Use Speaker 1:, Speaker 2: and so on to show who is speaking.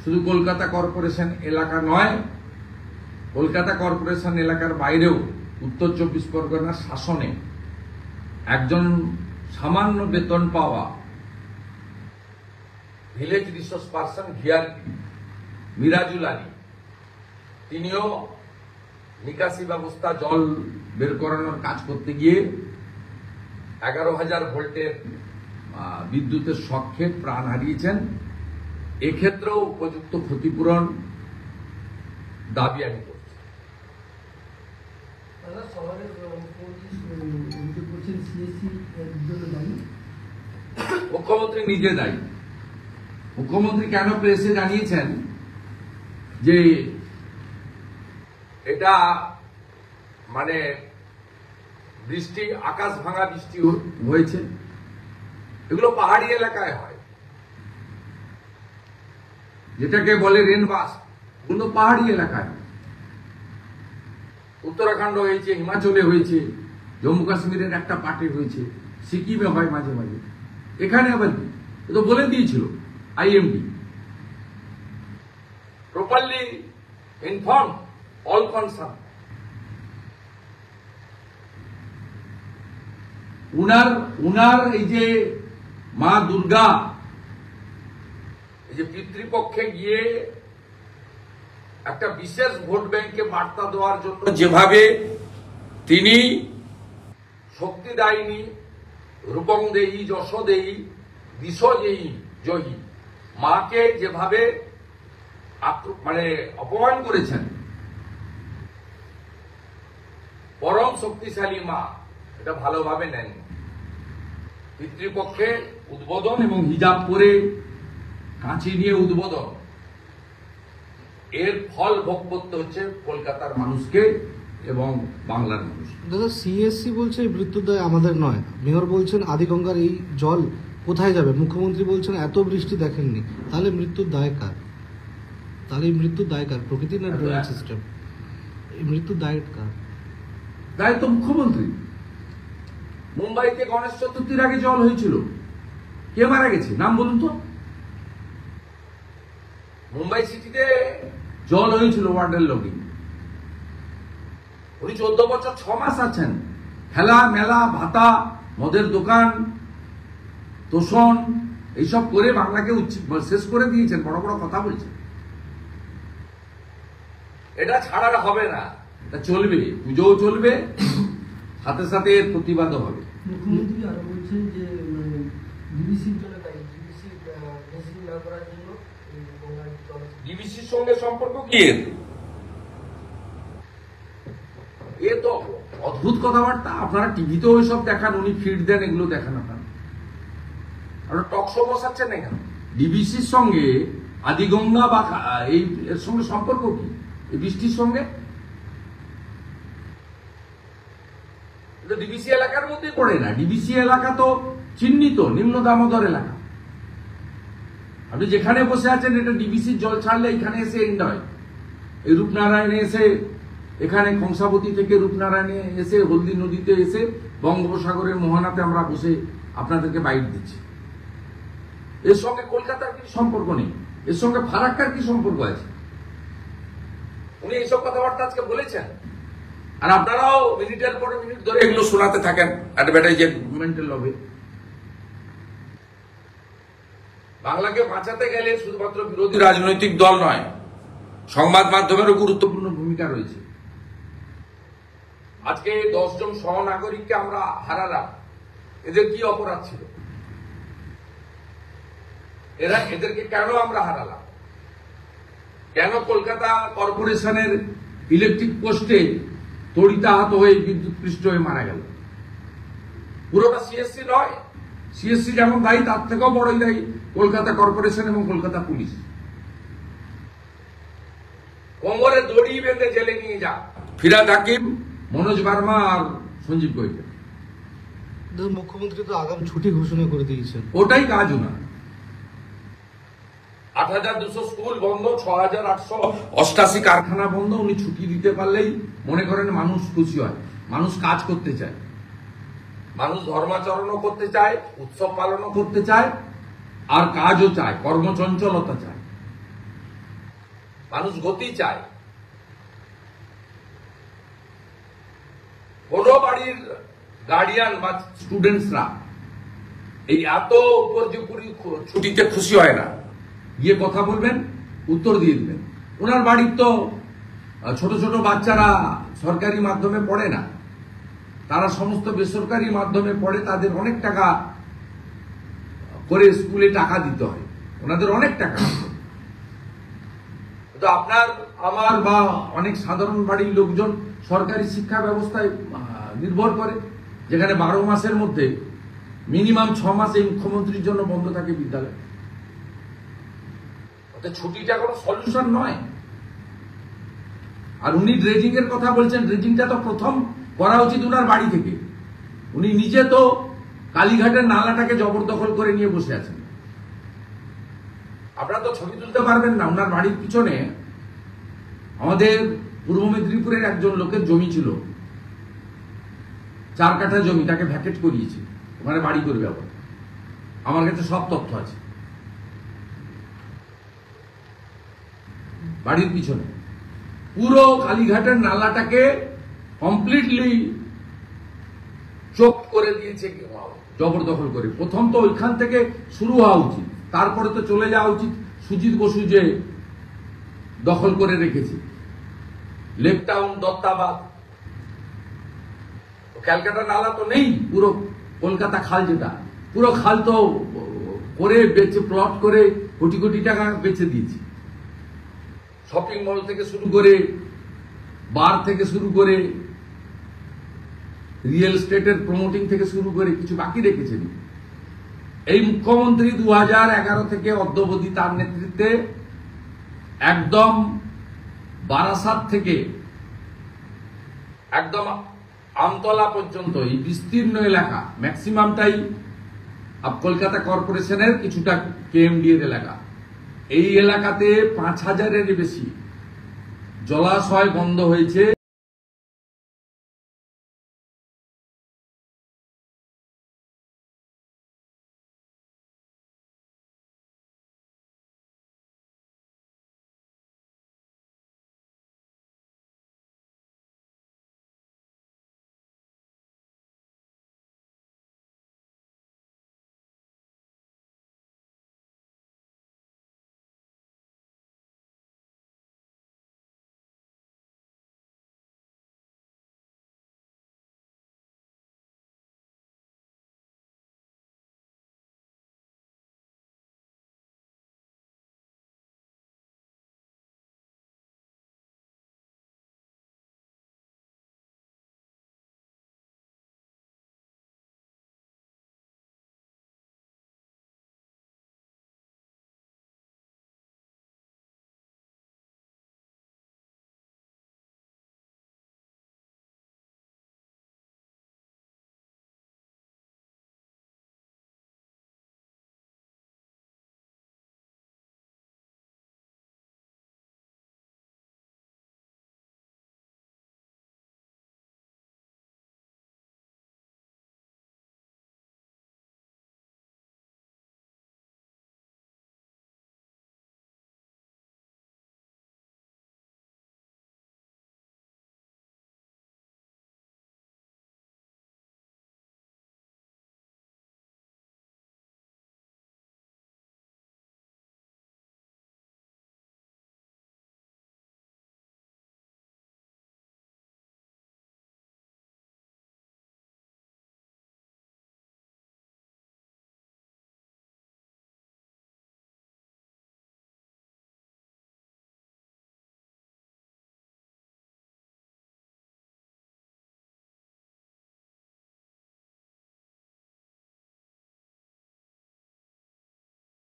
Speaker 1: শুধু কলকাতা কর্পোরেশন এলাকা নয়, কলকাতা কর্পোরেশন এলাকার বাইরেও উত্তর 24 পরগনার শাসনে একজন সামান্য বেতন পাওয়া village resource person VRP Mirajul Ali, তিনিও নিকাশি ব্যবস্থা জল বের করানোর কাজ করতে গিয়ে 11,000 ভোল্টের বিদ্যুতের শক খেয়ে প্রাণ হারিয়েছেন। এক্ষেত্রেও উপযুক্ত ক্ষতিপূরণ দাবি আমি করছি। মুখ্যমন্ত্রী নিজে দায়ী। মুখ্যমন্ত্রী কেন প্রেসে জানিয়েছেন যে এটা মানে বৃষ্টি, আকাশ ভাঙা বৃষ্টি হয়েছে, এগুলো পাহাড়ি এলাকায় হয়, যেটাকে বলে রেনবাস, ওগুলো পাহাড়ি এলাকায়। উত্তরাখণ্ড হয়েছে, হিমাচলে হয়েছে, জম্মু কাশ্মীরের একটা পার্টে হয়েছে, সিকিমে হয় মাঝে মাঝে, এখানে আবার কি তো বলে দিয়েছিল IMD, properly inform all concern. উনার এই যে মা দুর্গা এই যে পিতৃপক্ষে গিয়ে একটা বিশেষ ভোট ব্যাংকে বার্তা দেওয়ার জন্য যেভাবে তিনি শক্তিদায়িনী, রূপং দেহি, যশ দেহি, দিশ দেহি জয়ী মাকে যেভাবে মানে অপমান করেছেন, পরম শক্তিশালী মা এটা ভালোভাবে নেন। পিতৃপক্ষে উদ্বোধন এবং হিজাব পরে কাঁচি নিয়ে উদ্বোধন, এর ফল ভোগ করতে হচ্ছে কলকাতার মানুষকে এবং বাংলার মানুষ।
Speaker 2: দাদা, সিএসসি বলছে এই মৃত্যুর দায় আমাদের নয়, মেয়র বলছেন আদিগঙ্গার এই জল কোথায় যাবে, মুখ্যমন্ত্রী বলছেন এত বৃষ্টি দেখেননি, তাহলে মৃত্যুর দায় কার? তাহলে এই মৃত্যুর দায় কার? প্রকৃতি না ড্রেনেজ সিস্টেম? এই মৃত্যুর দায় কার?
Speaker 1: দায় তো মুখ্যমন্ত্রী। মুম্বাইতে গণেশ চতুর্থীর আগে জল হয়েছিল, কে মারা গেছে নাম বলুন তো? মুম্বাই সিটিতে জল হয়েছিল ওয়াটার লগিং। উনি 14 বছর 6 মাস আছেন, খেলা মেলা ভাতা, মদের দোকান, তোষণ এইসব করে বাংলাকে শেষ করে দিয়েছেন, বড় বড় কথা বলছেন। এটা ছাড়া হবে না, এটা চলবে, পুজোও চলবে, সাথে সাথে এর প্রতিবাদও হবে।
Speaker 3: মুখ্যমন্ত্রী আরো বলছেন যে ডিবিসির জন্য দায়ী, ডিবিসি মেশিন না করার জন্য
Speaker 1: ডিবিসির সঙ্গে সম্পর্ক কি? এ তো অদ্ভুত কথাবার্তা। আপনারা টিভিতেও ওইসব দেখান, উনি ফিড দেন, এগুলো দেখান আপনারা। আপনারা টক শো বসাচ্ছেন না কেন? ডিবিসির সঙ্গে আদিগঙ্গা বা এই এর সঙ্গে সম্পর্ক কি? এই বৃষ্টির সঙ্গে ডিবিসি এলাকার মধ্যে পড়ে না। ডিবিসি এলাকা তো চিহ্নিত নিম্ন দামোদর এলাকা। আপনি যেখানে বসে আছেন এটা ডিবিসির জল ছাড়লে এখানে এসে এন্ড হয়। এই রূপনারায়ণে এসে, এখানে কংসাবতী থেকে রূপনারায়ণে এসে, হলদি নদীতে এসে বঙ্গোপসাগরের মোহনাতে আমরা বসে আপনাদেরকে বাইট দিচ্ছি। এর সঙ্গে কলকাতার কি সম্পর্ক নেই, এর সঙ্গে ফারাক্কার কি সম্পর্ক আছে? উনি এইসব কথাবার্তা আজকে বলেছেন, আর আপনারাও মিনিটের পরে মিনিট ধরে এগুলো শোনাতে থাকেন অ্যাডভার্টাইজমেন্টের লবে। বাংলাকে বাঁচাতে গেলে শুধুমাত্র বিরোধী রাজনৈতিক দল নয়, সংবাদ মাধ্যমেরও গুরুত্বপূর্ণ ভূমিকা রয়েছে। আজকে 10 জন সহনাগরিককে আমরা হারালাম, এদের কি অপরাধ ছিল? এদেরকে কেন আমরা হারালাম? কেন কলকাতা কর্পোরেশনের ইলেকট্রিক পোস্টে তড়িতাহত হয়ে বিদ্যুৎপৃষ্ট হয়ে মারা গেল? পুরোটা সিএসসি নয়। সিএসসি যেমন দায়ী, তার থেকেও বড়ই দায়ী কলকাতা কর্পোরেশন এবং কলকাতা পুলিশ। কোমরে দড়ি বেঁধে জেলে নিয়ে যা ফিরাদ হাকিম, মনোজ বার্মা আর সঞ্জীব গোয়েঙ্কা।
Speaker 2: মুখ্যমন্ত্রী তো আগাম ছুটি ঘোষণা করে দিয়েছেন,
Speaker 1: ওটাই কাজ ওনার। 8,200 স্কুল বন্ধ, 6,888 কারখানা বন্ধ। উনি ছুটি দিতে পারলেই মনে করেন মানুষ খুশি হয়, মানুষ কাজ করতে চায়, মানুষ ধর্মাচরণও করতে চায়, উৎসব পালনও করতে চায়, আর কাজও চায়, কর্মচঞ্চলতা চায়। মানুষ গতি চায়। কোন বাড়ির গার্ডিয়ান বা স্টুডেন্টসরা এই এত উপর্যুপুরি ছুটিতে খুশি হয় না। গিয়ে কথা বলবেন, উত্তর দিয়ে দিবেন। ওনার বাড়ির তো ছোট ছোট বাচ্চারা সরকারি মাধ্যমে পড়ে না, তারা সমস্ত বেসরকারি মাধ্যমে পড়ে, তাদের অনেক টাকা করে স্কুলে টাকা দিতে হয়, ওনাদের অনেক টাকা। তো আপনার আমার বা অনেক সাধারণ বাড়ির লোকজন সরকারি শিক্ষা ব্যবস্থায় নির্ভর করে, যেখানে 12 মাসের মধ্যে মিনিমাম 6 মাস এই মুখ্যমন্ত্রীর জন্য বন্ধ থাকে বিদ্যালয়। ছুটিটা কোনো সলিউশন নয়। আর উনি ড্রেজিং এর কথা বলছেন, ড্রেজিংটা তো প্রথম করা উচিত উনার বাড়ি থেকে। উনি নিজে তো কালীঘাটের নালাটাকে জবরদখল করে নিয়ে বসে আছেন। আপনারা তো ছবি তুলতে পারবেন না। উনার বাড়ির পিছনে আমাদের পূর্ব মেদিনীপুরের একজন লোকের জমি ছিল, 4 কাঠা জমি, তাকে ভ্যাকেট করিয়েছে, ওখানে বাড়ি করবে। আবার আমার কাছে সব তথ্য আছে। বাড়ির পিছনে পুরো কালীঘাটের নালাটাকে কমপ্লিটলি চোখ করে দিয়েছে, জবরদখল করে। প্রথম তো ওইখান থেকে শুরু হওয়া উচিত, তারপরে তো চলে যাওয়া উচিত সুজিত বসু যে দখল করে রেখেছে লেক টাউন, দত্তাবাদ। ক্যালকাটা নালা তো নেই, পুরো কলকাতা খাল, যেটা পুরো খাল তো করে বেচে, প্লট করে কোটি কোটি টাকা বেচে দিয়েছে। শপিং মল থেকে শুরু করে, বার থেকে শুরু করে, রিয়েল এস্টেটের প্রমোটিং থেকে শুরু করে কিছু বাকি রেখেছেন। এই মুখ্যমন্ত্রী 2011 থেকে অদ্যাবধি তার নেতৃত্বে একদম বারাসাত থেকে একদম আমতলা পর্যন্ত এই বিস্তীর্ণ এলাকা, ম্যাক্সিমামটাই কলকাতা কর্পোরেশনের, কিছুটা কেএমডি এর এলাকা। এই এলাকাতে 5000-এর বেশি জলাশয় বন্ধ হয়েছে।